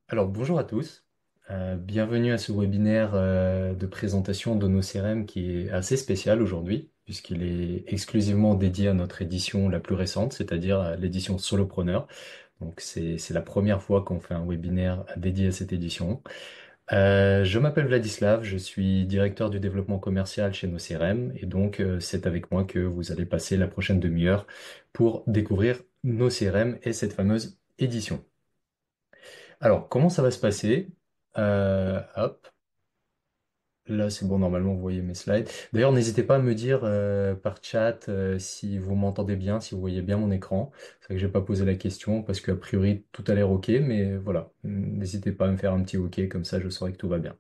Alors bonjour à tous. Bienvenue à ce webinaire de présentation de nos CRM qui est assez spécial aujourd'hui puisqu'il est exclusivement dédié à notre édition la plus récente, c'est-à-dire à l'édition Solopreneur. Donc c'est la première fois qu'on fait un webinaire dédié à cette édition. Je m'appelle Vladislav, je suis directeur du développement commercial chez nos CRM et donc c'est avec moi que vous allez passer la prochaine demi-heure pour découvrir nos CRM et cette fameuse édition. Alors, comment ça va se passer? Hop, là c'est bon, normalement vous voyez mes slides. D'ailleurs, n'hésitez pas à me dire par chat si vous m'entendez bien, si vous voyez bien mon écran. C'est vrai que j'ai pas posé la question parce qu'a priori tout a l'air OK, mais voilà, n'hésitez pas à me faire un petit OK, comme ça je saurai que tout va bien.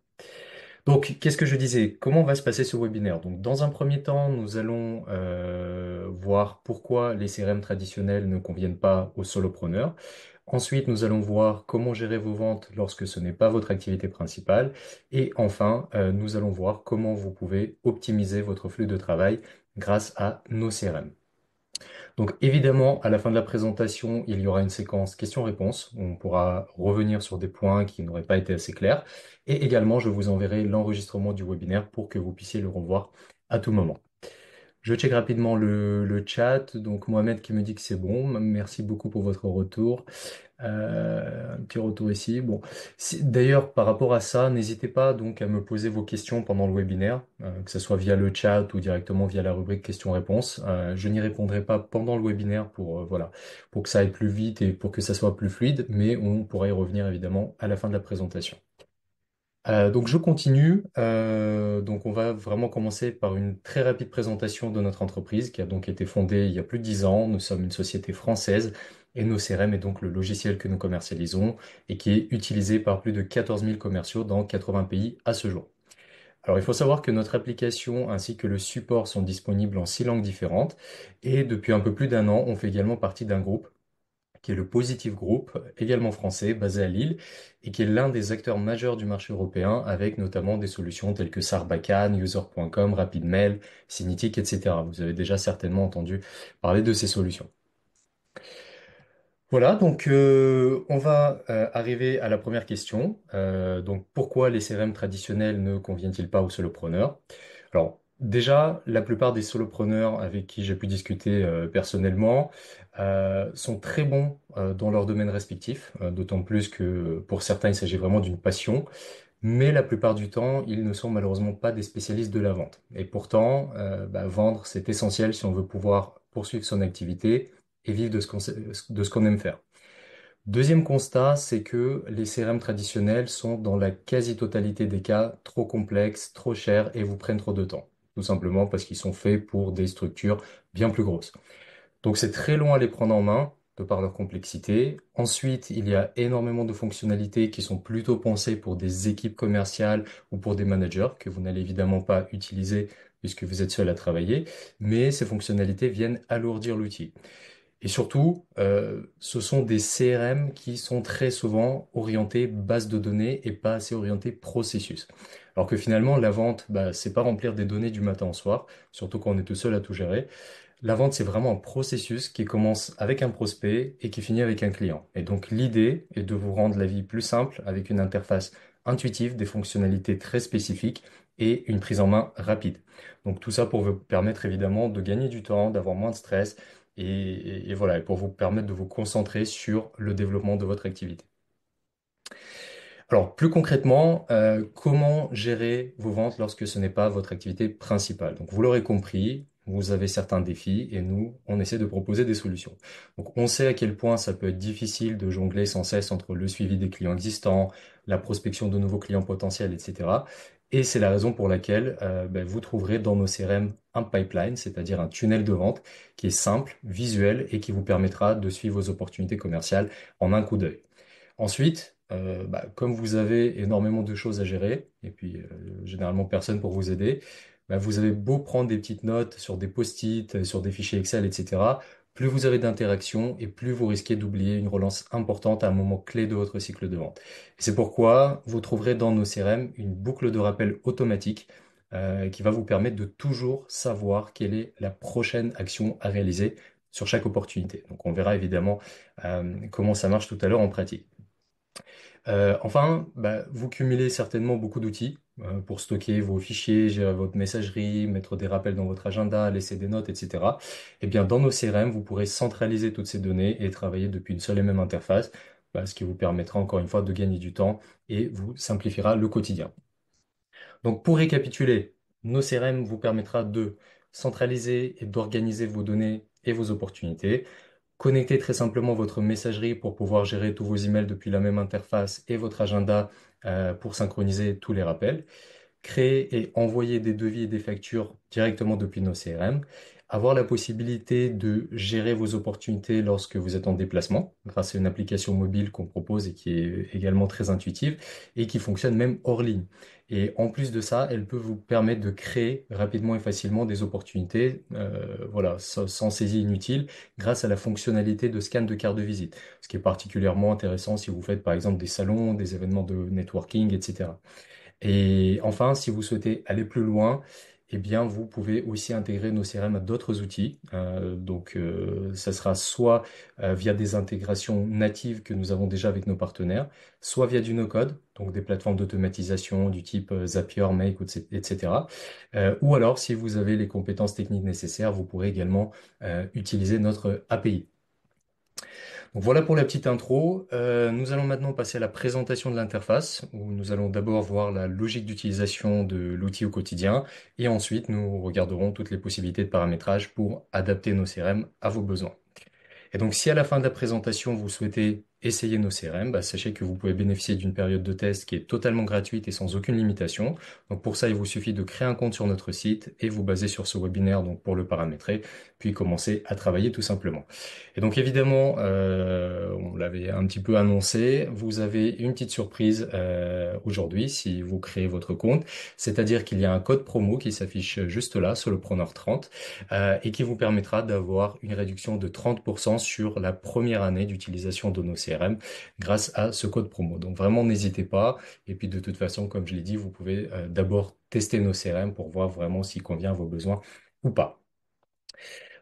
Donc, qu'est-ce que je disais? Comment va se passer ce webinaire? Donc, dans un premier temps, nous allons voir pourquoi les CRM traditionnels ne conviennent pas aux solopreneurs. Ensuite, nous allons voir comment gérer vos ventes lorsque ce n'est pas votre activité principale. Et enfin, nous allons voir comment vous pouvez optimiser votre flux de travail grâce à nos CRM. Donc évidemment, à la fin de la présentation, il y aura une séquence questions-réponses où on pourra revenir sur des points qui n'auraient pas été assez clairs. Et également, je vous enverrai l'enregistrement du webinaire pour que vous puissiez le revoir à tout moment. Je check rapidement le chat. Donc Mohamed qui me dit que c'est bon. Merci beaucoup pour votre retour. Un petit retour ici. Bon, d'ailleurs, par rapport à ça, n'hésitez pas donc à me poser vos questions pendant le webinaire, que ce soit via le chat ou directement via la rubrique questions-réponses. Je n'y répondrai pas pendant le webinaire pour voilà, pour que ça aille plus vite et pour que ça soit plus fluide, mais on pourra y revenir évidemment à la fin de la présentation. Donc je continue. Donc on va vraiment commencer par une très rapide présentation de notre entreprise qui a donc été fondée il y a plus de 10 ans. Nous sommes une société française et nos CRM est donc le logiciel que nous commercialisons et qui est utilisé par plus de 14 000 commerciaux dans 80 pays à ce jour. Alors il faut savoir que notre application ainsi que le support sont disponibles en 6 langues différentes et depuis un peu plus d'un an, on fait également partie d'un groupe qui est le Positive Group, également français, basé à Lille, et qui est l'un des acteurs majeurs du marché européen, avec notamment des solutions telles que Sarbacane, User.com, RapidMail, Cinetic, etc. Vous avez déjà certainement entendu parler de ces solutions. Voilà, donc on va arriver à la première question. Donc pourquoi les CRM traditionnels ne conviennent-ils pas aux solopreneurs? Alors déjà, la plupart des solopreneurs avec qui j'ai pu discuter personnellement sont très bons dans leur domaine respectif, d'autant plus que pour certains il s'agit vraiment d'une passion, mais la plupart du temps ils ne sont malheureusement pas des spécialistes de la vente. Et pourtant, vendre c'est essentiel si on veut pouvoir poursuivre son activité et vivre de ce qu'on aime faire. Deuxième constat, c'est que les CRM traditionnels sont dans la quasi-totalité des cas trop complexes, trop chers et vous prennent trop de temps. Tout simplement parce qu'ils sont faits pour des structures bien plus grosses. Donc c'est très long à les prendre en main de par leur complexité. Ensuite, il y a énormément de fonctionnalités qui sont plutôt pensées pour des équipes commerciales ou pour des managers que vous n'allez évidemment pas utiliser puisque vous êtes seul à travailler, mais ces fonctionnalités viennent alourdir l'outil. Et surtout, ce sont des CRM qui sont très souvent orientés base de données et pas assez orientés processus. Alors que finalement, la vente, c'est pas remplir des données du matin au soir, surtout quand on est tout seul à tout gérer. La vente, c'est vraiment un processus qui commence avec un prospect et qui finit avec un client. Et donc, l'idée est de vous rendre la vie plus simple avec une interface intuitive, des fonctionnalités très spécifiques et une prise en main rapide. Donc, tout ça pour vous permettre évidemment de gagner du temps, d'avoir moins de stress et voilà, et pour vous permettre de vous concentrer sur le développement de votre activité. Alors, plus concrètement, comment gérer vos ventes lorsque ce n'est pas votre activité principale? Donc, vous l'aurez compris, vous avez certains défis et nous, on essaie de proposer des solutions. Donc, on sait à quel point ça peut être difficile de jongler sans cesse entre le suivi des clients existants, la prospection de nouveaux clients potentiels, etc. Et c'est la raison pour laquelle vous trouverez dans nos CRM un pipeline, c'est-à-dire un tunnel de vente qui est simple, visuel et qui vous permettra de suivre vos opportunités commerciales en un coup d'œil. Ensuite, comme vous avez énormément de choses à gérer, et puis généralement personne pour vous aider, vous avez beau prendre des petites notes sur des post-it, sur des fichiers Excel, etc. Plus vous avez d'interactions et plus vous risquez d'oublier une relance importante à un moment clé de votre cycle de vente. Et c'est pourquoi vous trouverez dans nos CRM une boucle de rappel automatique qui va vous permettre de toujours savoir quelle est la prochaine action à réaliser sur chaque opportunité. Donc on verra évidemment comment ça marche tout à l'heure en pratique. Enfin, bah, vous cumulez certainement beaucoup d'outils pour stocker vos fichiers, gérer votre messagerie, mettre des rappels dans votre agenda, laisser des notes, etc. Eh bien, dans nos CRM, vous pourrez centraliser toutes ces données et travailler depuis une seule et même interface, bah, ce qui vous permettra encore une fois de gagner du temps et vous simplifiera le quotidien. Donc, pour récapituler, nos CRM vous permettra de centraliser et d'organiser vos données et vos opportunités. Connectez très simplement votre messagerie pour pouvoir gérer tous vos emails depuis la même interface et votre agenda pour synchroniser tous les rappels. Créer et envoyer des devis et des factures directement depuis nos CRM. Avoir la possibilité de gérer vos opportunités lorsque vous êtes en déplacement grâce à une application mobile qu'on propose et qui est également très intuitive et qui fonctionne même hors ligne. Et en plus de ça, elle peut vous permettre de créer rapidement et facilement des opportunités, voilà, sans saisie inutile, grâce à la fonctionnalité de scan de carte de visite, ce qui est particulièrement intéressant si vous faites par exemple des salons, des événements de networking, etc. Et enfin, si vous souhaitez aller plus loin, eh bien, vous pouvez aussi intégrer nos CRM à d'autres outils. Ça sera soit via des intégrations natives que nous avons déjà avec nos partenaires, soit via du no-code, donc des plateformes d'automatisation du type Zapier, Make, etc. Ou alors, si vous avez les compétences techniques nécessaires, vous pourrez également utiliser notre API. Donc voilà pour la petite intro. Nous allons maintenant passer à la présentation de l'interface, où nous allons d'abord voir la logique d'utilisation de l'outil au quotidien, et ensuite nous regarderons toutes les possibilités de paramétrage pour adapter nos CRM à vos besoins. Et donc, si à la fin de la présentation, vous souhaitez essayer nos CRM, bah, sachez que vous pouvez bénéficier d'une période de test qui est totalement gratuite et sans aucune limitation. Donc, pour ça, il vous suffit de créer un compte sur notre site et vous baser sur ce webinaire donc pour le paramétrer, puis commencer à travailler tout simplement. Et donc, évidemment, on l'avait un petit peu annoncé, vous avez une petite surprise aujourd'hui si vous créez votre compte, c'est-à-dire qu'il y a un code promo qui s'affiche juste là, Solopreneur 30 et qui vous permettra d'avoir une réduction de 30% sur la première année d'utilisation de nos CRM grâce à ce code promo. Donc vraiment, n'hésitez pas. Et puis de toute façon, comme je l'ai dit, vous pouvez d'abord tester nos CRM pour voir vraiment s'il convient à vos besoins ou pas.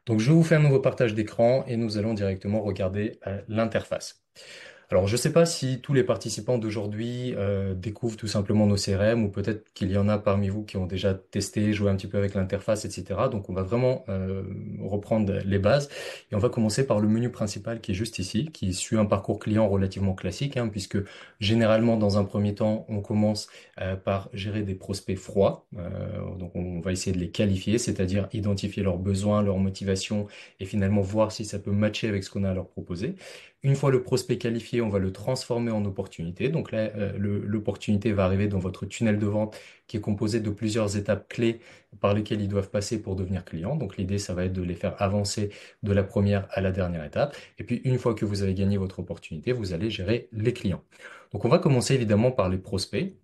Donc je vous fais un nouveau partage d'écran et nous allons directement regarder l'interface. Alors, je ne sais pas si tous les participants d'aujourd'hui découvrent tout simplement nos CRM ou peut-être qu'il y en a parmi vous qui ont déjà testé, joué un petit peu avec l'interface, etc. Donc, on va vraiment reprendre les bases et on va commencer par le menu principal qui est juste ici, qui suit un parcours client relativement classique, hein, puisque généralement, dans un premier temps, on commence par gérer des prospects froids. Donc, on va essayer de les qualifier, c'est-à-dire identifier leurs besoins, leurs motivations et finalement voir si ça peut matcher avec ce qu'on a à leur proposer. Une fois le prospect qualifié, on va le transformer en opportunité. Donc là, l'opportunité va arriver dans votre tunnel de vente qui est composé de plusieurs étapes clés par lesquelles ils doivent passer pour devenir clients. Donc l'idée, ça va être de les faire avancer de la première à la dernière étape. Et puis une fois que vous avez gagné votre opportunité, vous allez gérer les clients. Donc on va commencer évidemment par les prospects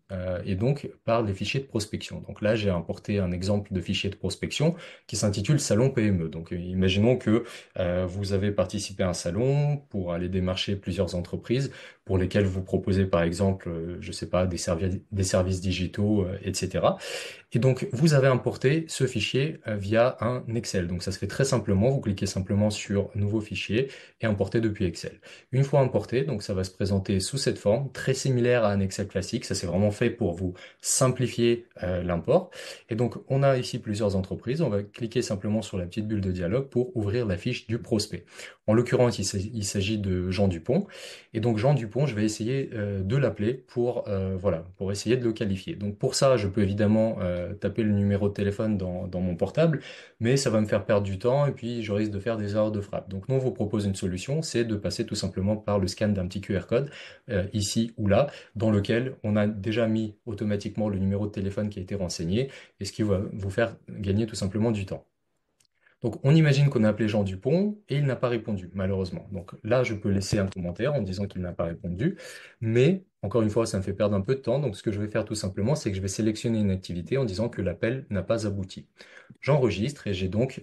et donc par les fichiers de prospection. Donc là, j'ai importé un exemple de fichier de prospection qui s'intitule Salon PME. Donc imaginons que vous avez participé à un salon pour aller démarcher plusieurs entreprises pour lesquelles vous proposez par exemple, je sais pas, des services digitaux, etc. Et donc, vous avez importé ce fichier via un Excel. Donc, ça se fait très simplement. Vous cliquez simplement sur Nouveau fichier et Importer depuis Excel. Une fois importé, donc ça va se présenter sous cette forme, très similaire à un Excel classique. Ça, c'est vraiment fait pour vous simplifier l'import. Et donc, on a ici plusieurs entreprises. On va cliquer simplement sur la petite bulle de dialogue pour ouvrir la fiche du prospect. En l'occurrence, il s'agit de Jean Dupont. Et donc, Jean Dupont, je vais essayer de l'appeler pour, voilà, pour essayer de le qualifier. Donc, pour ça, je peux évidemment taper le numéro de téléphone dans mon portable, mais ça va me faire perdre du temps et puis je risque de faire des erreurs de frappe. Donc, nous, on vous propose une solution, c'est de passer tout simplement par le scan d'un petit QR code, ici ou là, dans lequel on a déjà mis automatiquement le numéro de téléphone qui a été renseigné, et ce qui va vous faire gagner tout simplement du temps. Donc, on imagine qu'on a appelé Jean Dupont et il n'a pas répondu, malheureusement. Donc là, je peux laisser un commentaire en disant qu'il n'a pas répondu, mais Encore une fois, ça me fait perdre un peu de temps. Donc, ce que je vais faire tout simplement, c'est que je vais sélectionner une activité en disant que l'appel n'a pas abouti. J'enregistre et j'ai donc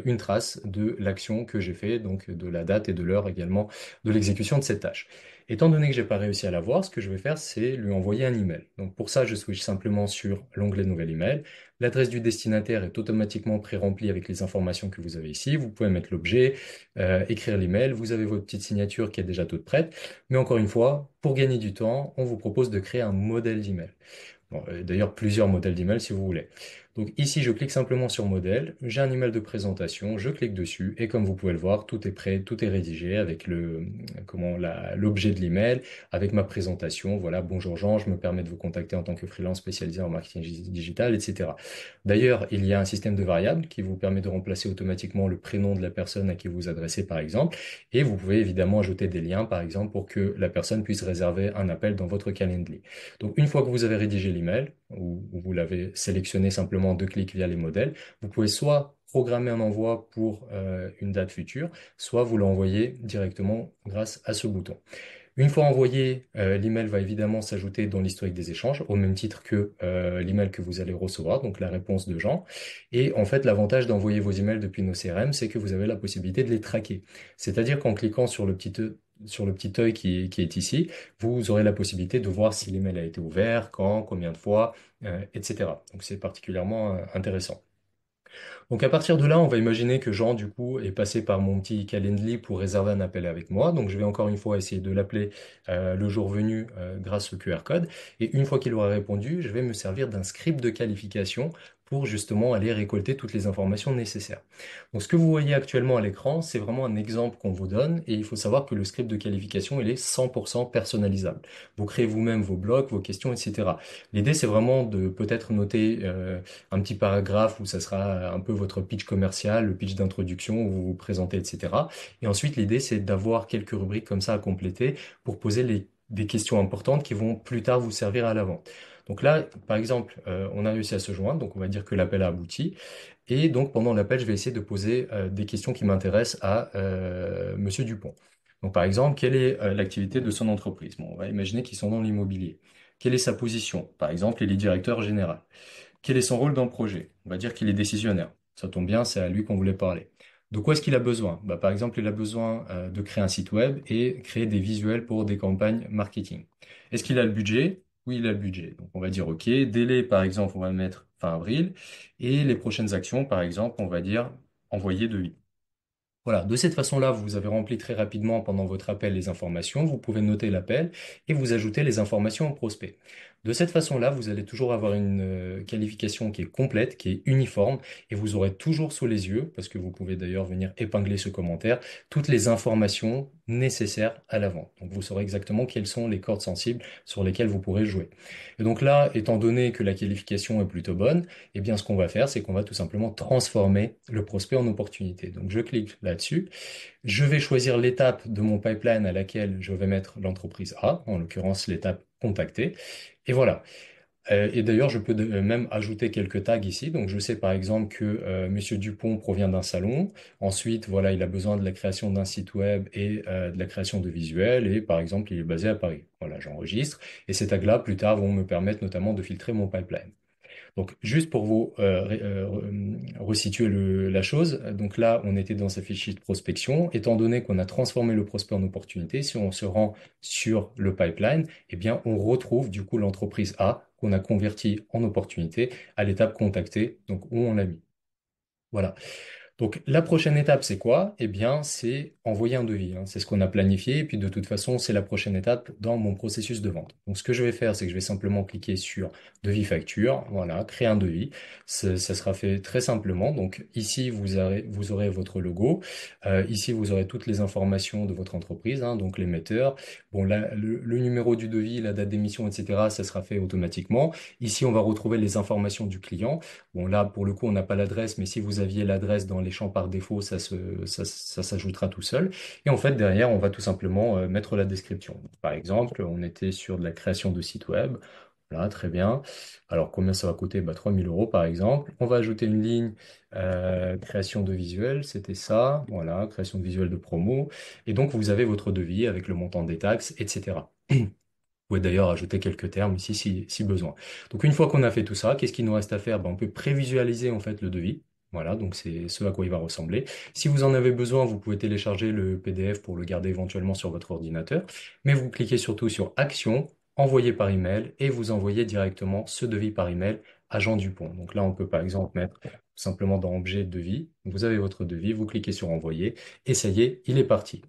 une trace de l'action que j'ai fait, donc de la date et de l'heure également de l'exécution de cette tâche. Étant donné que j'ai pas réussi à la voir, ce que je vais faire, c'est lui envoyer un email. Donc pour ça, je switch simplement sur l'onglet Nouvel email. L'adresse du destinataire est automatiquement pré-remplie avec les informations que vous avez ici. Vous pouvez mettre l'objet, écrire l'email. Vous avez votre petite signature qui est déjà toute prête. Mais encore une fois, pour gagner du temps, on vous propose de créer un modèle d'email. Bon, d'ailleurs, plusieurs modèles d'email si vous voulez. Donc ici, je clique simplement sur modèle, j'ai un email de présentation, je clique dessus et comme vous pouvez le voir, tout est prêt, tout est rédigé avec l'objet de l'email, avec ma présentation. Voilà, bonjour Jean, je me permets de vous contacter en tant que freelance spécialisé en marketing digital, etc. D'ailleurs, il y a un système de variables qui vous permet de remplacer automatiquement le prénom de la personne à qui vous vous adressez, par exemple, et vous pouvez évidemment ajouter des liens, par exemple, pour que la personne puisse réserver un appel dans votre calendrier. Donc, une fois que vous avez rédigé l'email, ou vous l'avez sélectionné simplement en deux clics via les modèles, vous pouvez soit programmer un envoi pour une date future, soit vous l'envoyer directement grâce à ce bouton. Une fois envoyé, l'email va évidemment s'ajouter dans l'historique des échanges, au même titre que l'email que vous allez recevoir, donc la réponse de Jean. Et en fait, l'avantage d'envoyer vos emails depuis nos CRM, c'est que vous avez la possibilité de les traquer. C'est-à-dire qu'en cliquant sur le petit œil qui est ici, vous aurez la possibilité de voir si l'email a été ouvert, quand, combien de fois, etc. Donc c'est particulièrement intéressant. Donc à partir de là, on va imaginer que Jean, du coup, est passé par mon petit Calendly pour réserver un appel avec moi. Donc je vais encore une fois essayer de l'appeler le jour venu grâce au QR code. Et une fois qu'il aura répondu, je vais me servir d'un script de qualification pour justement aller récolter toutes les informations nécessaires. Donc ce que vous voyez actuellement à l'écran, c'est vraiment un exemple qu'on vous donne et il faut savoir que le script de qualification, il est 100% personnalisable. Vous créez vous-même vos blocs, vos questions, etc. L'idée, c'est vraiment de peut-être noter un petit paragraphe où ça sera un peu votre pitch commercial, le pitch d'introduction où vous vous présentez, etc. Et ensuite, l'idée, c'est d'avoir quelques rubriques comme ça à compléter pour poser des questions importantes qui vont plus tard vous servir à la vente. Donc là, par exemple, on a réussi à se joindre, donc on va dire que l'appel a abouti. Et donc pendant l'appel, je vais essayer de poser des questions qui m'intéressent à Monsieur Dupont. Donc par exemple, quelle est l'activité de son entreprise? Bon, on va imaginer qu'ils sont dans l'immobilier. Quelle est sa position? Par exemple, il est directeur général. Quel est son rôle dans le projet? On va dire qu'il est décisionnaire. Ça tombe bien, c'est à lui qu'on voulait parler. De quoi est-ce qu'il a besoin? Bah, par exemple, il a besoin de créer un site web et créer des visuels pour des campagnes marketing. Est-ce qu'il a le budget? Oui, il a le budget. Donc on va dire OK. Délai, par exemple, on va mettre fin avril. Et les prochaines actions, par exemple, on va dire envoyer devis. Voilà, de cette façon-là, vous avez rempli très rapidement pendant votre appel les informations, vous pouvez noter l'appel et vous ajoutez les informations au prospect. De cette façon-là, vous allez toujours avoir une qualification qui est complète, qui est uniforme et vous aurez toujours sous les yeux, parce que vous pouvez d'ailleurs venir épingler ce commentaire, toutes les informations nécessaires à la vente. Donc vous saurez exactement quelles sont les cordes sensibles sur lesquelles vous pourrez jouer. Et donc là, étant donné que la qualification est plutôt bonne, eh bien, ce qu'on va faire, c'est qu'on va tout simplement transformer le prospect en opportunité. Donc, je clique là-dessus. Je vais choisir l'étape de mon pipeline à laquelle je vais mettre l'entreprise A, en l'occurrence l'étape contacter. Et voilà. Et d'ailleurs, je peux même ajouter quelques tags ici. Donc, je sais par exemple que Monsieur Dupont provient d'un salon. Ensuite, voilà, il a besoin de la création d'un site web et de la création de visuels. Et par exemple, il est basé à Paris. Voilà, j'enregistre. Et ces tags-là, plus tard, vont me permettre notamment de filtrer mon pipeline. Donc, juste pour vous resituer la chose, donc là, on était dans sa fichier de prospection. Étant donné qu'on a transformé le prospect en opportunité, si on se rend sur le pipeline, eh bien, on retrouve du coup l'entreprise A qu'on a convertie en opportunité à l'étape contactée, donc où on l'a mis. Voilà. Donc la prochaine étape, c'est quoi? Eh bien, c'est envoyer un devis, hein. C'est ce qu'on a planifié. Et puis de toute façon, c'est la prochaine étape dans mon processus de vente. Donc ce que je vais faire, c'est que je vais simplement cliquer sur devis facture, voilà, créer un devis. Ça sera fait très simplement. Donc ici, vous aurez votre logo. Ici, vous aurez toutes les informations de votre entreprise, hein, donc l'émetteur. Bon, là, le numéro du devis, la date d'émission, etc., ça sera fait automatiquement. Ici, on va retrouver les informations du client. Bon, là, pour le coup, on n'a pas l'adresse, mais si vous aviez l'adresse dans les champs par défaut, ça s'ajoutera tout seul. Et en fait, derrière, on va tout simplement mettre la description. Par exemple, on était sur de la création de site web. Voilà, très bien. Alors, combien ça va coûter? Bah, 3 000 euros, par exemple. On va ajouter une ligne création de visuel. C'était ça. Voilà, création de visuel de promo. Et donc, vous avez votre devis avec le montant des taxes, etc. pouvez d'ailleurs ajouter quelques termes ici si besoin. Donc une fois qu'on a fait tout ça, qu'est-ce qu'il nous reste à faire? Ben, on peut prévisualiser en fait le devis. Voilà, donc c'est ce à quoi il va ressembler. Si vous en avez besoin, vous pouvez télécharger le PDF pour le garder éventuellement sur votre ordinateur. Mais vous cliquez surtout sur Action, envoyer par email et vous envoyez directement ce devis par email à Jean Dupont. Donc là, on peut par exemple mettre simplement dans Objet devis. Vous avez votre devis, vous cliquez sur Envoyer et ça y est, il est parti.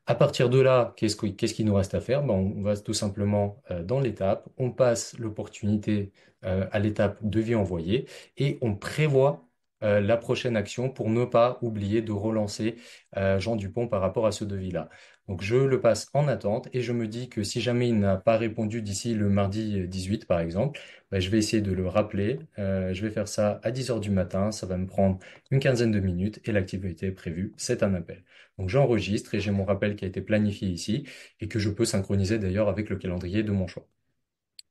À partir de là, qu'est-ce qu'il nous reste à faire? Ben, on va tout simplement dans l'étape, on passe l'opportunité à l'étape devis envoyé et on prévoit la prochaine action pour ne pas oublier de relancer Jean Dupont par rapport à ce devis-là. Donc je le passe en attente et je me dis que si jamais il n'a pas répondu d'ici le mardi 18 par exemple, ben, je vais essayer de le rappeler. Je vais faire ça à 10 heures du matin, ça va me prendre une quinzaine de minutes et l'activité prévue, c'est un appel. Donc j'enregistre et j'ai mon rappel qui a été planifié ici et que je peux synchroniser d'ailleurs avec le calendrier de mon choix.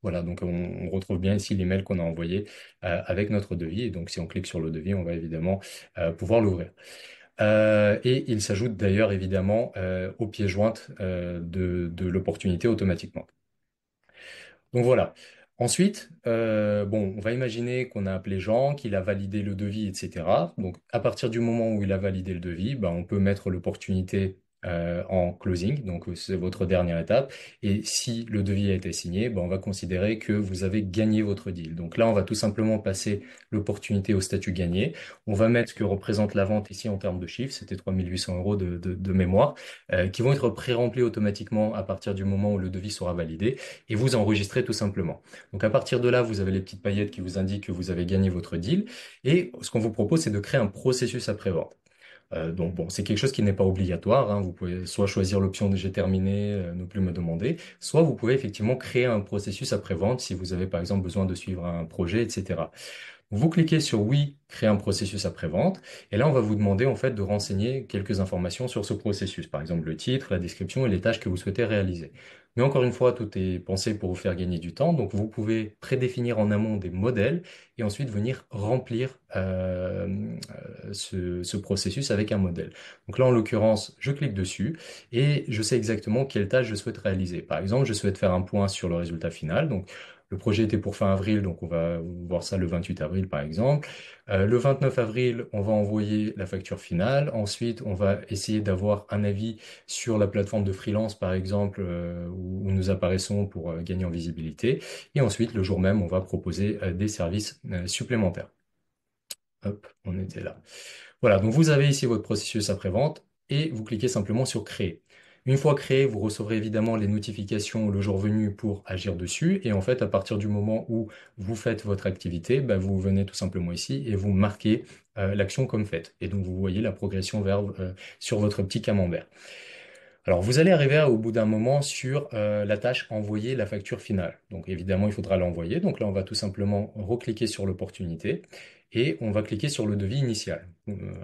Voilà, donc on retrouve bien ici l'email qu'on a envoyé avec notre devis. Et donc si on clique sur le devis, on va évidemment pouvoir l'ouvrir. Et il s'ajoute d'ailleurs évidemment aux pièces jointes de l'opportunité automatiquement. Donc voilà. Ensuite, bon, on va imaginer qu'on a appelé Jean, qu'il a validé le devis, etc. Donc, à partir du moment où il a validé le devis, ben, on peut mettre l'opportunité en closing. Donc, c'est votre dernière étape. Et si le devis a été signé, ben, on va considérer que vous avez gagné votre deal. Donc là, on va tout simplement passer l'opportunité au statut gagné. On va mettre ce que représente la vente ici en termes de chiffres. C'était 3 800 euros de mémoire, qui vont être pré-remplis automatiquement à partir du moment où le devis sera validé et vous enregistrez tout simplement. Donc à partir de là, vous avez les petites paillettes qui vous indiquent que vous avez gagné votre deal. Et ce qu'on vous propose, c'est de créer un processus après-vente. Donc bon, c'est quelque chose qui n'est pas obligatoire, hein. Vous pouvez soit choisir l'option de j'ai terminé, ne plus me demander, soit vous pouvez effectivement créer un processus après-vente si vous avez par exemple besoin de suivre un projet, etc. Vous cliquez sur oui, créer un processus après-vente, et là on va vous demander en fait de renseigner quelques informations sur ce processus, par exemple le titre, la description et les tâches que vous souhaitez réaliser. Mais encore une fois, tout est pensé pour vous faire gagner du temps, donc vous pouvez prédéfinir en amont des modèles et ensuite venir remplir ce processus avec un modèle. Donc là en l'occurrence, je clique dessus et je sais exactement quelle tâche je souhaite réaliser. Par exemple, je souhaite faire un point sur le résultat final, donc le projet était pour fin avril, donc on va voir ça le 28 avril par exemple. Le 29 avril, on va envoyer la facture finale. Ensuite, on va essayer d'avoir un avis sur la plateforme de freelance par exemple, où nous apparaissons pour gagner en visibilité. Et ensuite, le jour même, on va proposer des services supplémentaires. Hop, on était là. Voilà, donc vous avez ici votre processus après-vente et vous cliquez simplement sur Créer. Une fois créé, vous recevrez évidemment les notifications le jour venu pour agir dessus. Et en fait, à partir du moment où vous faites votre activité, bah, vous venez tout simplement ici et vous marquez l'action comme faite. Et donc, vous voyez la progression sur votre petit camembert. Alors, vous allez arriver au bout d'un moment sur la tâche envoyer la facture finale. Donc, évidemment, il faudra l'envoyer. Donc là, on va tout simplement recliquer sur l'opportunité et on va cliquer sur le devis initial,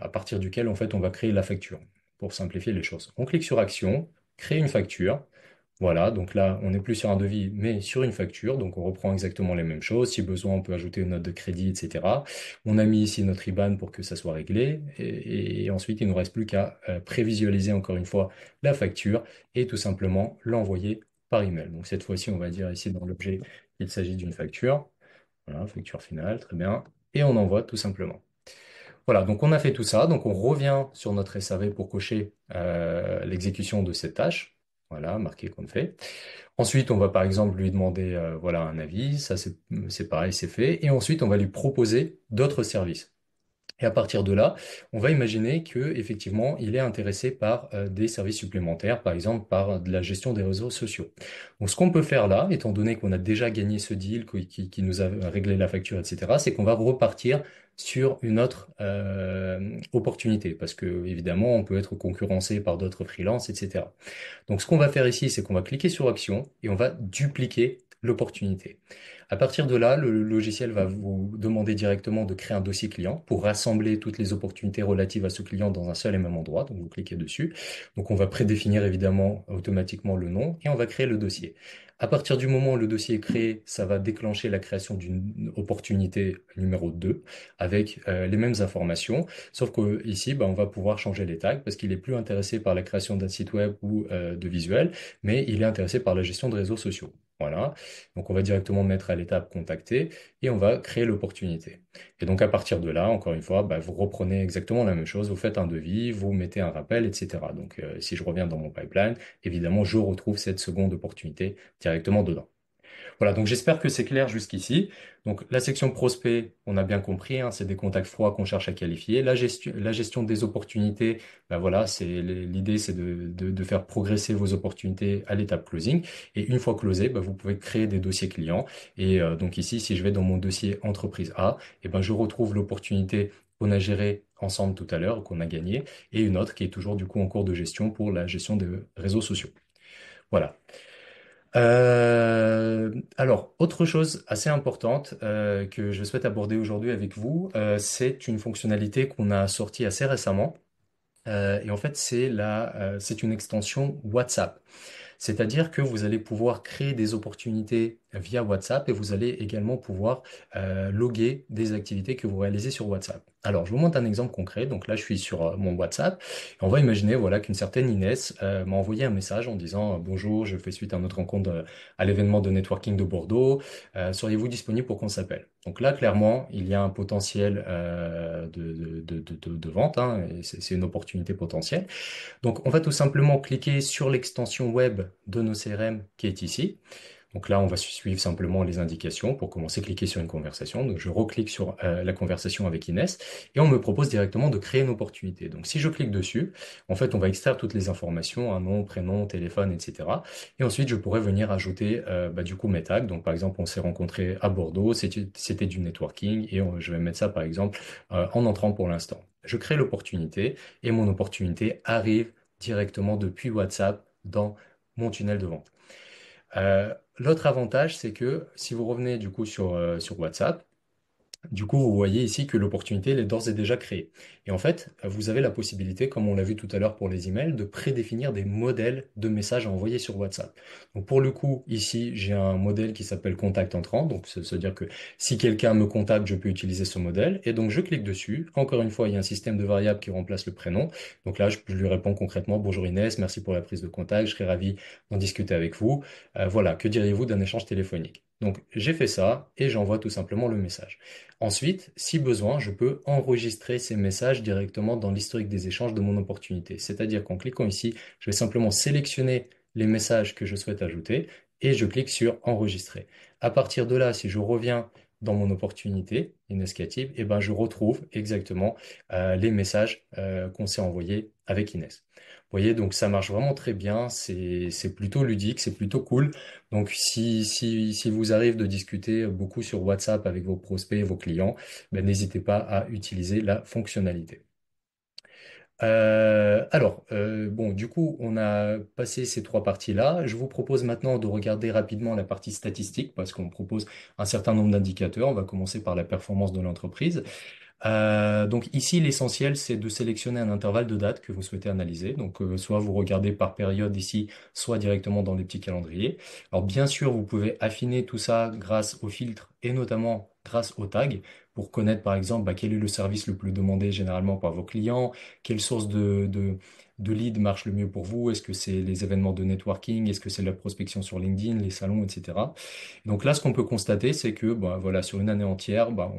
à partir duquel, en fait, on va créer la facture, pour simplifier les choses. On clique sur Action, créer une facture. Voilà, donc là, on n'est plus sur un devis, mais sur une facture. Donc, on reprend exactement les mêmes choses. Si besoin, on peut ajouter une note de crédit, etc. On a mis ici notre IBAN pour que ça soit réglé. Et ensuite, il ne nous reste plus qu'à prévisualiser encore une fois la facture et tout simplement l'envoyer par email. Donc, cette fois-ci, on va dire ici dans l'objet qu'il s'agit d'une facture. Voilà, facture finale, très bien. Et on envoie tout simplement. Voilà, donc on a fait tout ça. Donc on revient sur notre SAV pour cocher l'exécution de cette tâche. Voilà, marqué comme fait. Ensuite, on va par exemple lui demander voilà un avis. Ça, c'est pareil, c'est fait. Et ensuite, on va lui proposer d'autres services. Et à partir de là, on va imaginer que effectivement, il est intéressé par des services supplémentaires, par exemple par de la gestion des réseaux sociaux. Donc, ce qu'on peut faire là, étant donné qu'on a déjà gagné ce deal qui nous a réglé la facture, etc., c'est qu'on va repartir sur une autre opportunité, parce que évidemment, on peut être concurrencé par d'autres freelances, etc. Donc, ce qu'on va faire ici, c'est qu'on va cliquer sur Action et on va dupliquer l'opportunité. À partir de là, le logiciel va vous demander directement de créer un dossier client pour rassembler toutes les opportunités relatives à ce client dans un seul et même endroit. Donc, vous cliquez dessus. Donc, on va prédéfinir évidemment automatiquement le nom et on va créer le dossier. À partir du moment où le dossier est créé, ça va déclencher la création d'une opportunité numéro 2 avec les mêmes informations, sauf que ici, bah, on va pouvoir changer les tags parce qu'il est plus intéressé par la création d'un site web ou de visuels, mais il est intéressé par la gestion de réseaux sociaux. Voilà. Donc on va directement mettre à l'étape contacter et on va créer l'opportunité. Et donc à partir de là, encore une fois, bah, vous reprenez exactement la même chose, vous faites un devis, vous mettez un rappel, etc. Donc si je reviens dans mon pipeline, évidemment, je retrouve cette seconde opportunité directement dedans. Voilà, donc j'espère que c'est clair jusqu'ici. Donc la section prospect, on a bien compris, hein, c'est des contacts froids qu'on cherche à qualifier. La gestion des opportunités, ben voilà, l'idée, c'est de faire progresser vos opportunités à l'étape closing. Et une fois closé, ben, vous pouvez créer des dossiers clients. Et donc ici, si je vais dans mon dossier entreprise A, et ben je retrouve l'opportunité qu'on a gérée ensemble tout à l'heure, qu'on a gagnée, et une autre qui est toujours du coup en cours de gestion pour la gestion des réseaux sociaux. Voilà. Alors, autre chose assez importante que je souhaite aborder aujourd'hui avec vous, c'est une fonctionnalité qu'on a sortie assez récemment. Et en fait, c'est une extension WhatsApp. C'est-à-dire que vous allez pouvoir créer des opportunités via WhatsApp et vous allez également pouvoir loguer des activités que vous réalisez sur WhatsApp. Alors, je vous montre un exemple concret. Donc là, je suis sur mon WhatsApp. Et on va imaginer voilà, qu'une certaine Inès m'a envoyé un message en disant Bonjour, je fais suite à notre rencontre à l'événement de networking de Bordeaux. Seriez-vous disponible pour qu'on s'appelle? Donc là, clairement, il y a un potentiel de vente, hein, et c'est une opportunité potentielle. Donc, on va tout simplement cliquer sur l'extension web de nos CRM qui est ici. Donc là, on va suivre simplement les indications pour commencer, cliquer sur une conversation. Donc, je reclique sur la conversation avec Inès et on me propose directement de créer une opportunité. Donc, si je clique dessus, en fait, on va extraire toutes les informations, un nom, prénom, téléphone, etc. Et ensuite, je pourrais venir ajouter bah, du coup mes tags. Donc, par exemple, on s'est rencontrés à Bordeaux, c'était du networking et je vais mettre ça, par exemple, en entrant pour l'instant. Je crée l'opportunité et mon opportunité arrive directement depuis WhatsApp dans mon tunnel de vente. L'autre avantage, c'est que si vous revenez du coup sur WhatsApp, du coup, vous voyez ici que l'opportunité, elle est d'ores et déjà créée. Et en fait, vous avez la possibilité, comme on l'a vu tout à l'heure pour les emails, de prédéfinir des modèles de messages à envoyer sur WhatsApp. Donc pour le coup, ici, j'ai un modèle qui s'appelle contact entrant. Donc c'est-à-dire que si quelqu'un me contacte, je peux utiliser ce modèle. Et donc je clique dessus. Encore une fois, il y a un système de variables qui remplace le prénom. Donc là, je lui réponds concrètement, Bonjour Inès, merci pour la prise de contact, je serais ravi d'en discuter avec vous. Voilà, que diriez-vous d'un échange téléphonique? Donc j'ai fait ça et j'envoie tout simplement le message. Ensuite, si besoin, je peux enregistrer ces messages directement dans l'historique des échanges de mon opportunité. C'est-à-dire qu'en cliquant ici, je vais simplement sélectionner les messages que je souhaite ajouter et je clique sur enregistrer. À partir de là, si je reviens dans mon opportunité Inescative, et ben je retrouve exactement les messages qu'on s'est envoyés avec Inès. Vous voyez, donc ça marche vraiment très bien, c'est plutôt ludique, c'est plutôt cool. Donc, si vous arrive de discuter beaucoup sur WhatsApp avec vos prospects et vos clients, ben, n'hésitez pas à utiliser la fonctionnalité. Bon, du coup, on a passé ces trois parties-là. Je vous propose maintenant de regarder rapidement la partie statistique parce qu'on propose un certain nombre d'indicateurs. On va commencer par la performance de l'entreprise. Donc ici, l'essentiel, c'est de sélectionner un intervalle de date que vous souhaitez analyser. Donc soit vous regardez par période ici, soit directement dans les petits calendriers. Alors bien sûr, vous pouvez affiner tout ça grâce aux filtres et notamment grâce aux tags pour connaître par exemple bah, quel est le service le plus demandé généralement par vos clients, quelle source de lead marche le mieux pour vous, est-ce que c'est les événements de networking, est-ce que c'est la prospection sur LinkedIn, les salons, etc. Donc là, ce qu'on peut constater, c'est que bah, voilà, sur une année entière, bah,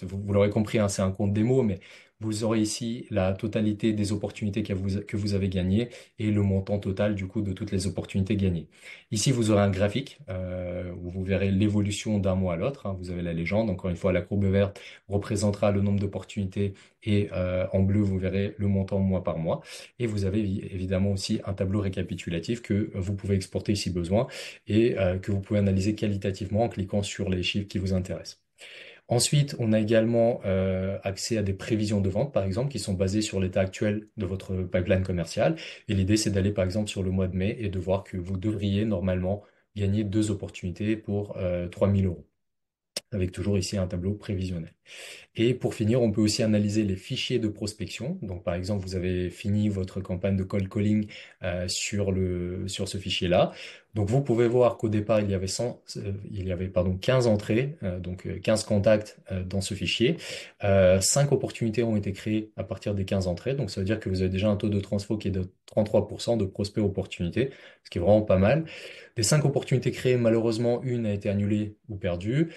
vous l'aurez compris, hein, c'est un compte démo, mais vous aurez ici la totalité des opportunités que vous avez gagnées et le montant total du coup de toutes les opportunités gagnées. Ici, vous aurez un graphique où vous verrez l'évolution d'un mois à l'autre, hein. Vous avez la légende. Encore une fois, la courbe verte représentera le nombre d'opportunités et en bleu, vous verrez le montant mois par mois. Et vous avez évidemment aussi un tableau récapitulatif que vous pouvez exporter si besoin et que vous pouvez analyser qualitativement en cliquant sur les chiffres qui vous intéressent. Ensuite, on a également accès à des prévisions de vente, par exemple, qui sont basées sur l'état actuel de votre pipeline commercial. Et l'idée, c'est d'aller, par exemple, sur le mois de mai et de voir que vous devriez normalement gagner deux opportunités pour 3000 euros, avec toujours ici un tableau prévisionnel. Et pour finir, on peut aussi analyser les fichiers de prospection. Donc, par exemple, vous avez fini votre campagne de cold calling sur ce fichier-là. Donc vous pouvez voir qu'au départ, il y avait pardon, 15 entrées, 15 contacts dans ce fichier. 5 opportunités ont été créées à partir des 15 entrées. Donc ça veut dire que vous avez déjà un taux de transfo qui est de 33% de prospects opportunités, ce qui est vraiment pas mal. Des 5 opportunités créées, malheureusement, une a été annulée ou perdue.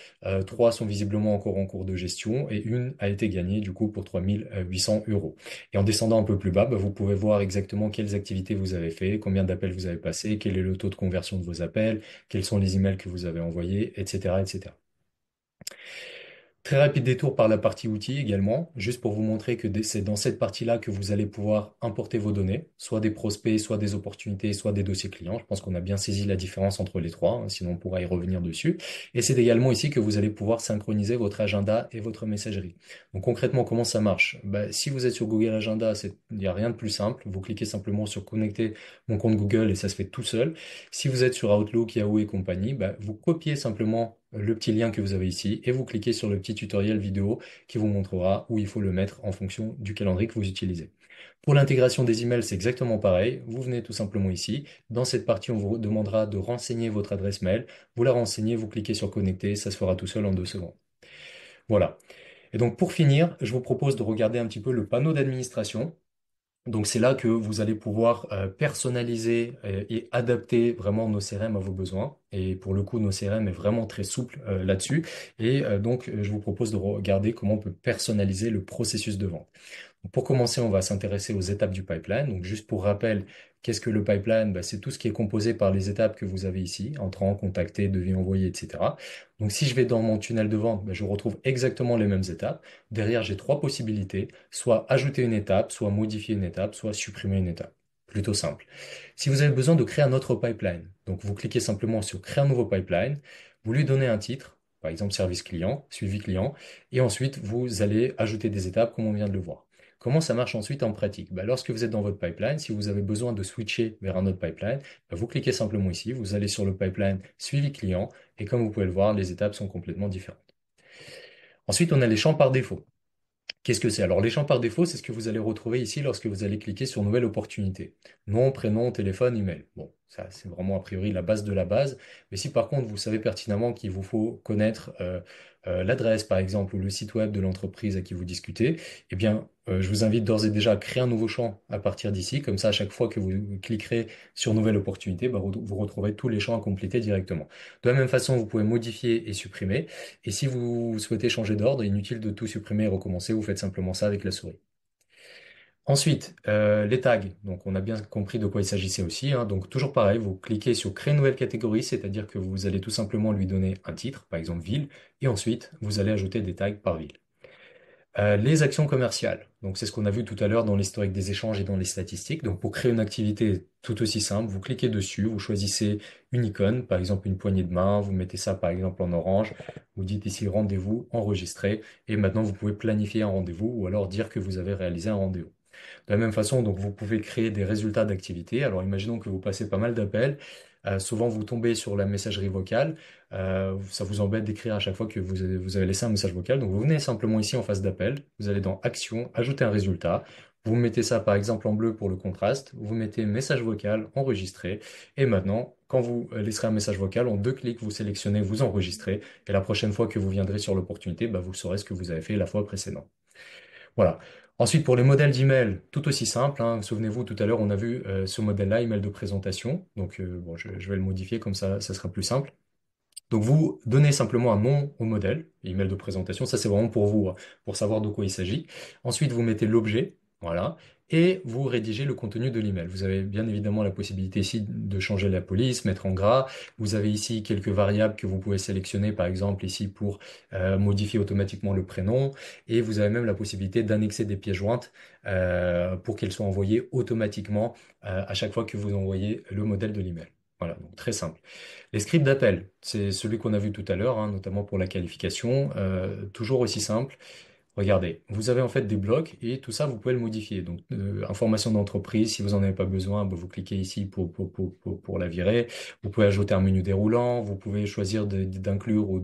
3 sont visiblement encore en cours de gestion et une a été gagnée du coup pour 3 800 euros. Et en descendant un peu plus bas, bah, vous pouvez voir exactement quelles activités vous avez fait, combien d'appels vous avez passé, quel est le taux de conversion de vos appels, quels sont les emails que vous avez envoyés, etc., etc. Très rapide détour par la partie outils également, juste pour vous montrer que c'est dans cette partie-là que vous allez pouvoir importer vos données, soit des prospects, soit des opportunités, soit des dossiers clients. Je pense qu'on a bien saisi la différence entre les trois, hein, sinon on pourra y revenir dessus. Et c'est également ici que vous allez pouvoir synchroniser votre agenda et votre messagerie. Donc concrètement, comment ça marche? Bah, si vous êtes sur Google Agenda, il n'y a rien de plus simple. Vous cliquez simplement sur connecter mon compte Google et ça se fait tout seul. Si vous êtes sur Outlook, Yahoo et compagnie, bah, vous copiez simplement le petit lien que vous avez ici et vous cliquez sur le petit tutoriel vidéo qui vous montrera où il faut le mettre en fonction du calendrier que vous utilisez. Pour l'intégration des emails, c'est exactement pareil. Vous venez tout simplement ici. Dans cette partie, on vous demandera de renseigner votre adresse mail. Vous la renseignez, vous cliquez sur connecter, ça se fera tout seul en 2 secondes. Voilà. Et donc pour finir, je vous propose de regarder un petit peu le panneau d'administration. Donc c'est là que vous allez pouvoir personnaliser et adapter vraiment nos CRM à vos besoins. Et pour le coup, nos CRM est vraiment très souple là-dessus. Et je vous propose de regarder comment on peut personnaliser le processus de vente. Pour commencer, on va s'intéresser aux étapes du pipeline. Donc, juste pour rappel, qu'est-ce que le pipeline? Bah, c'est tout ce qui est composé par les étapes que vous avez ici, entrant, contacter, devis envoyer, etc. Donc, si je vais dans mon tunnel de vente, bah, je retrouve exactement les mêmes étapes. Derrière, j'ai trois possibilités, soit ajouter une étape, soit modifier une étape, soit supprimer une étape. Plutôt simple. Si vous avez besoin de créer un autre pipeline, donc vous cliquez simplement sur créer un nouveau pipeline, vous lui donnez un titre, par exemple service client, suivi client, et ensuite vous allez ajouter des étapes comme on vient de le voir. Comment ça marche ensuite en pratique? Bah, lorsque vous êtes dans votre pipeline, si vous avez besoin de switcher vers un autre pipeline, bah, vous cliquez simplement ici, vous allez sur le pipeline suivi client, et comme vous pouvez le voir, les étapes sont complètement différentes. Ensuite, on a les champs par défaut. Qu'est-ce que c'est? Alors, les champs par défaut, c'est ce que vous allez retrouver ici lorsque vous allez cliquer sur Nouvelle opportunité. Nom, prénom, téléphone, email. Bon, ça, c'est vraiment a priori la base de la base. Mais si par contre, vous savez pertinemment qu'il vous faut connaître l'adresse, par exemple, ou le site web de l'entreprise à qui vous discutez, eh bien, je vous invite d'ores et déjà à créer un nouveau champ à partir d'ici. Comme ça, à chaque fois que vous cliquerez sur Nouvelle opportunité, bah, vous retrouverez tous les champs à compléter directement. De la même façon, vous pouvez modifier et supprimer. Et si vous souhaitez changer d'ordre, inutile de tout supprimer et recommencer, vous faites simplement ça avec la souris. Ensuite, les tags. Donc, on a bien compris de quoi il s'agissait aussi, hein. Donc, toujours pareil, vous cliquez sur Créer nouvelle catégorie, c'est-à-dire que vous allez tout simplement lui donner un titre, par exemple ville, et ensuite, vous allez ajouter des tags par ville. Les actions commerciales. Donc, c'est ce qu'on a vu tout à l'heure dans l'historique des échanges et dans les statistiques. Donc, pour créer une activité tout aussi simple, vous cliquez dessus, vous choisissez une icône, par exemple une poignée de main, vous mettez ça par exemple en orange, vous dites ici rendez-vous enregistré, et maintenant vous pouvez planifier un rendez-vous ou alors dire que vous avez réalisé un rendez-vous. De la même façon, donc, vous pouvez créer des résultats d'activité. Alors, imaginons que vous passez pas mal d'appels. Souvent, vous tombez sur la messagerie vocale. Ça vous embête d'écrire à chaque fois que vous avez laissé un message vocal. Donc, vous venez simplement ici en phase d'appel. Vous allez dans Action, ajouter un résultat. Vous mettez ça, par exemple, en bleu pour le contraste. Vous mettez message vocal, enregistré. Et maintenant, quand vous laisserez un message vocal, en 2 clics, vous sélectionnez, vous enregistrez. Et la prochaine fois que vous viendrez sur l'opportunité, bah, vous saurez ce que vous avez fait la fois précédente. Voilà. Ensuite, pour les modèles d'email, tout aussi simple, hein. Souvenez-vous, tout à l'heure, on a vu ce modèle-là, email de présentation. Donc, bon, je vais le modifier comme ça sera plus simple. Donc, vous donnez simplement un nom au modèle, email de présentation. Ça, c'est vraiment pour vous, hein, pour savoir de quoi il s'agit. Ensuite, vous mettez l'objet, voilà, et vous rédigez le contenu de l'email. Vous avez bien évidemment la possibilité ici de changer la police, mettre en gras. Vous avez ici quelques variables que vous pouvez sélectionner, par exemple ici pour modifier automatiquement le prénom. Et vous avez même la possibilité d'annexer des pièces jointes pour qu'elles soient envoyées automatiquement à chaque fois que vous envoyez le modèle de l'email. Voilà, donc très simple. Les scripts d'appel, c'est celui qu'on a vu tout à l'heure, hein, notamment pour la qualification, toujours aussi simple. Regardez, vous avez en fait des blocs et tout ça, vous pouvez le modifier. Donc, information d'entreprise, si vous en avez pas besoin, bah, vous cliquez ici pour la virer. Vous pouvez ajouter un menu déroulant, vous pouvez choisir d'inclure ou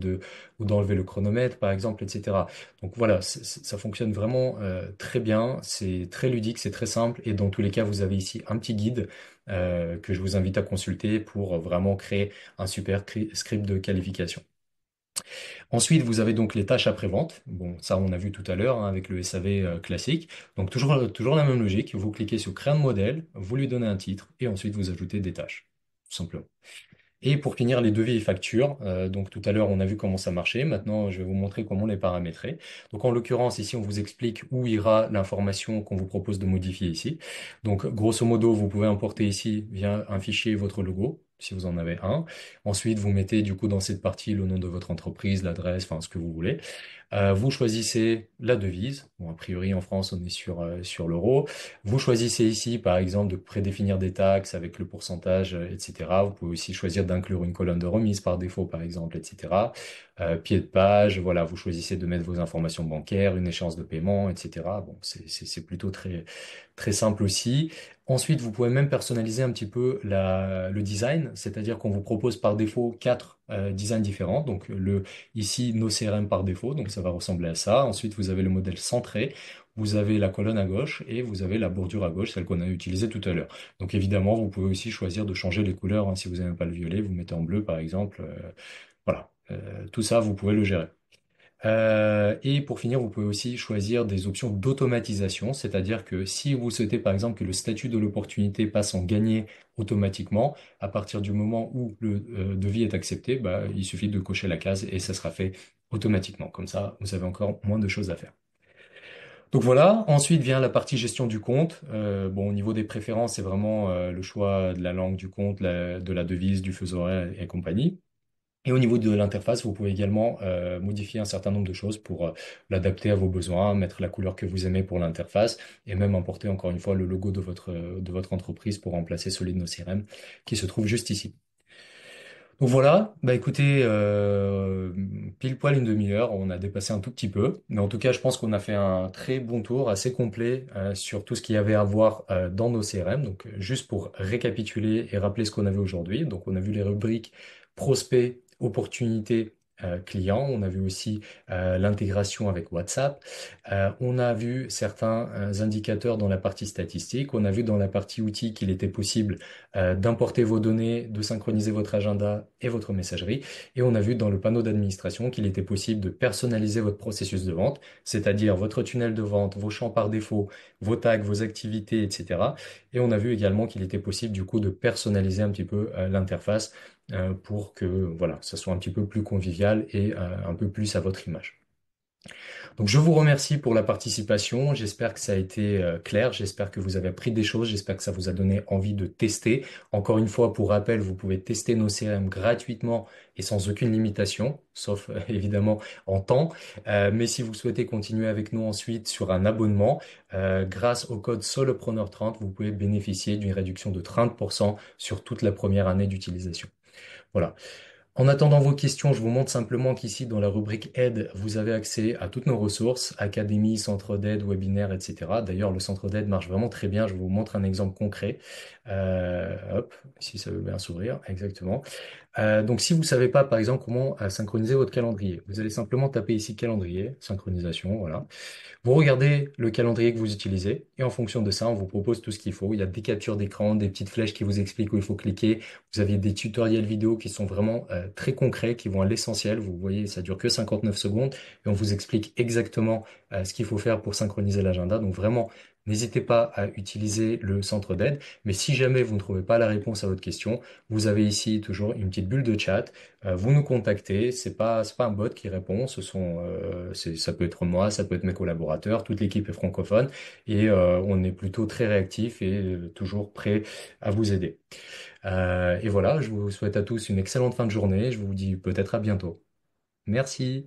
d'enlever le chronomètre, par exemple, etc. Donc voilà, ça fonctionne vraiment très bien, c'est très ludique, c'est très simple et dans tous les cas, vous avez ici un petit guide que je vous invite à consulter pour vraiment créer un super script de qualification. Ensuite, vous avez donc les tâches après-vente. Bon, ça, on a vu tout à l'heure hein, avec le SAV classique. Donc, toujours la même logique. Vous cliquez sur Créer un modèle, vous lui donnez un titre et ensuite vous ajoutez des tâches, tout simplement. Et pour finir, les devis et factures. Donc tout à l'heure, on a vu comment ça marchait. Maintenant, je vais vous montrer comment les paramétrer. Donc en l'occurrence, ici, on vous explique où ira l'information qu'on vous propose de modifier ici. Donc grosso modo, vous pouvez importer ici via un fichier votre logo, si vous en avez un. Ensuite, vous mettez du coup dans cette partie le nom de votre entreprise, l'adresse, enfin ce que vous voulez. Vous choisissez la devise. Bon, a priori, en France, on est sur l'euro. Vous choisissez ici, par exemple, de prédéfinir des taxes avec le pourcentage, etc. Vous pouvez aussi choisir d'inclure une colonne de remise par défaut, par exemple, etc. Pied de page, voilà, vous choisissez de mettre vos informations bancaires, une échéance de paiement, etc. Bon, c'est plutôt très simple aussi. Ensuite, vous pouvez même personnaliser un petit peu le design, c'est-à-dire qu'on vous propose par défaut quatre designs différents. Donc ici nos CRM par défaut, donc ça va ressembler à ça. Ensuite, vous avez le modèle centré, vous avez la colonne à gauche et vous avez la bordure à gauche, celle qu'on a utilisée tout à l'heure. Donc évidemment, vous pouvez aussi choisir de changer les couleurs. Hein. Si vous n'aimez pas le violet, vous mettez en bleu par exemple. Voilà. Tout ça, vous pouvez le gérer. Et pour finir, vous pouvez aussi choisir des options d'automatisation, c'est-à-dire que si vous souhaitez par exemple que le statut de l'opportunité passe en gagné automatiquement, à partir du moment où le devis est accepté, bah, il suffit de cocher la case et ça sera fait automatiquement. Comme ça, vous avez encore moins de choses à faire. Donc voilà, ensuite vient la partie gestion du compte. Bon, au niveau des préférences, c'est vraiment le choix de la langue du compte, de la devise, du fuseau horaire et compagnie. Et au niveau de l'interface, vous pouvez également modifier un certain nombre de choses pour l'adapter à vos besoins, mettre la couleur que vous aimez pour l'interface et même importer encore une fois le logo de votre entreprise pour remplacer celui de nos CRM qui se trouve juste ici. Donc voilà, bah écoutez, pile poil une demi-heure, on a dépassé un tout petit peu, mais en tout cas, je pense qu'on a fait un très bon tour, assez complet sur tout ce qu'il y avait à voir dans nos CRM. Donc juste pour récapituler et rappeler ce qu'on avait aujourd'hui, donc on a vu les rubriques prospects, opportunités, clients, on a vu aussi l'intégration avec WhatsApp, on a vu certains indicateurs dans la partie statistique, on a vu dans la partie outils qu'il était possible d'importer vos données, de synchroniser votre agenda et votre messagerie. Et on a vu dans le panneau d'administration qu'il était possible de personnaliser votre processus de vente, c'est-à-dire votre tunnel de vente, vos champs par défaut, vos tags, vos activités, etc. Et on a vu également qu'il était possible du coup de personnaliser un petit peu l'interface pour que voilà, ça soit un petit peu plus convivial et un peu plus à votre image. Donc je vous remercie pour la participation. J'espère que ça a été clair. J'espère que vous avez appris des choses. J'espère que ça vous a donné envie de tester. Encore une fois, pour rappel, vous pouvez tester nos CRM gratuitement et sans aucune limitation, sauf évidemment en temps. Mais si vous souhaitez continuer avec nous ensuite sur un abonnement, grâce au code SOLOPRENEUR30, vous pouvez bénéficier d'une réduction de 30% sur toute la première année d'utilisation. Voilà. En attendant vos questions, je vous montre simplement qu'ici, dans la rubrique aide, vous avez accès à toutes nos ressources, académie, centre d'aide, webinaire, etc. D'ailleurs, le centre d'aide marche vraiment très bien. Je vous montre un exemple concret. Hop, si ça veut bien s'ouvrir, exactement. Donc, si vous ne savez pas, par exemple, comment synchroniser votre calendrier, vous allez simplement taper ici calendrier, synchronisation, voilà. Vous regardez le calendrier que vous utilisez et en fonction de ça, on vous propose tout ce qu'il faut. Il y a des captures d'écran, des petites flèches qui vous expliquent où il faut cliquer. Vous avez des tutoriels vidéo qui sont vraiment très concrets, qui vont à l'essentiel. Vous voyez, ça dure que 59 secondes et on vous explique exactement ce qu'il faut faire pour synchroniser l'agenda. Donc vraiment, n'hésitez pas à utiliser le centre d'aide. Mais si jamais vous ne trouvez pas la réponse à votre question, vous avez ici toujours une petite bulle de chat. Vous nous contactez, c'est pas un bot qui répond, ça peut être moi, ça peut être mes collaborateurs, toute l'équipe est francophone et on est plutôt très réactif et toujours prêt à vous aider. Et voilà, je vous souhaite à tous une excellente fin de journée, je vous dis peut-être à bientôt. Merci.